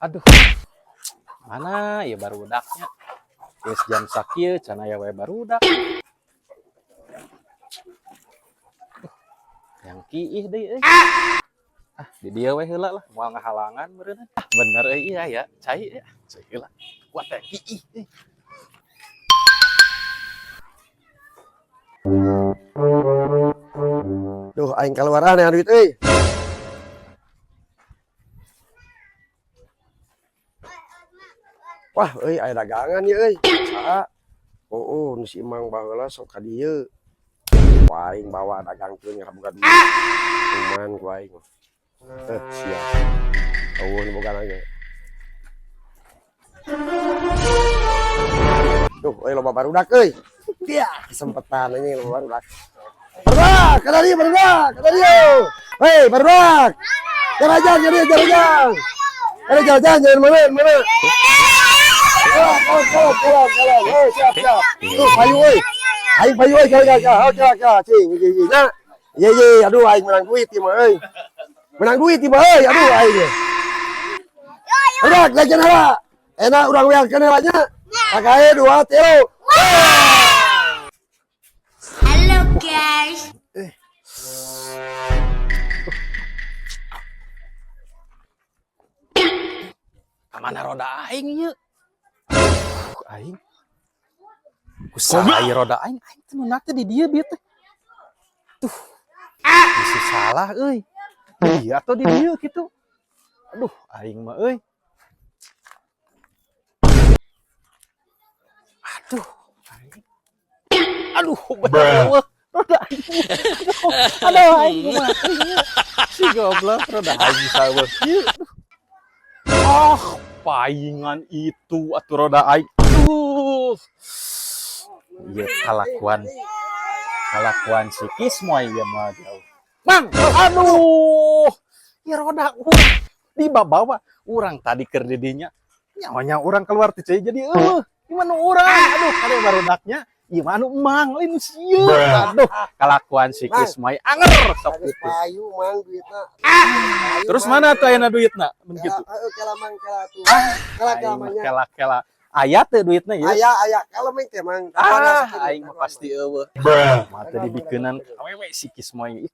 Aduh, mana ya barudaknya? Geus jam sakieu can aya we barudak. Yang kiih deui euy. Di dieu we heula lah, moal ngahalangan meureun. Bener euy iya ya, cai ya. Cai heula. Kuat teh kiih euy. Duh, aing keluaran ya duit euy. Wah, euy aya dagangan ya euy. Saha? Nu si Imang baheula sok ka dieu. Ku aing bawa dagangkeun ngaraboga duit. Cuman ku aing. Siap. Eueuh nu boga nanya. Duh, euy loba barudak euy. Dia kesempatan anjing loba barudak. Barudak, kada dieu barudak, kada dieu. Hei, barudak. Jalan-jalan, jalan-jalan. Ada jalan-jalan mana? Jalan. Hei, siap. Tuh, payu euy. Aing payu euy, jalan. Cing, nah. Ye, aduh aing menang duit ieu mah euy. Menang duit ieu mah euy, aduh aing. Udah, jajan heula. Enak urang weangkeun heulanya. Pagae 2 3. Halo guys. Kamana roda aing ieu? Aing. Kusaha roda aing teh meunang teh di dieu bieu teh. Tuh. Bisi salah euy. Di dieu atau di dieu kitu. Aduh, aing mah euy. Aduh, bener roda aing. Aduh, aing mah. Si goblok roda aing saweuh kieu. Paingan itu atuh roda aing. Ieu kalakuan si Kismoy ieu mah jauh. Mang, aduh. Ieu roda dibawa urang tadi keur di dinya. Nyawanya urang keluar teh jadi gimana urang? Aduh, kade barudaknya. Ieu mah anu emang lain sieun. Aduh, kalakuan si Kismoy anger sok kitu. Payu mang duitna. Terus mana tuh ayeuna duitna? Mun kitu. Kela mang kela tuh. Kela Kela aya teh duitna ieu. Aya kalau meng teh mang. Aing mah pasti eueuh. Mah teh dibikeunan awewe si Kismoy.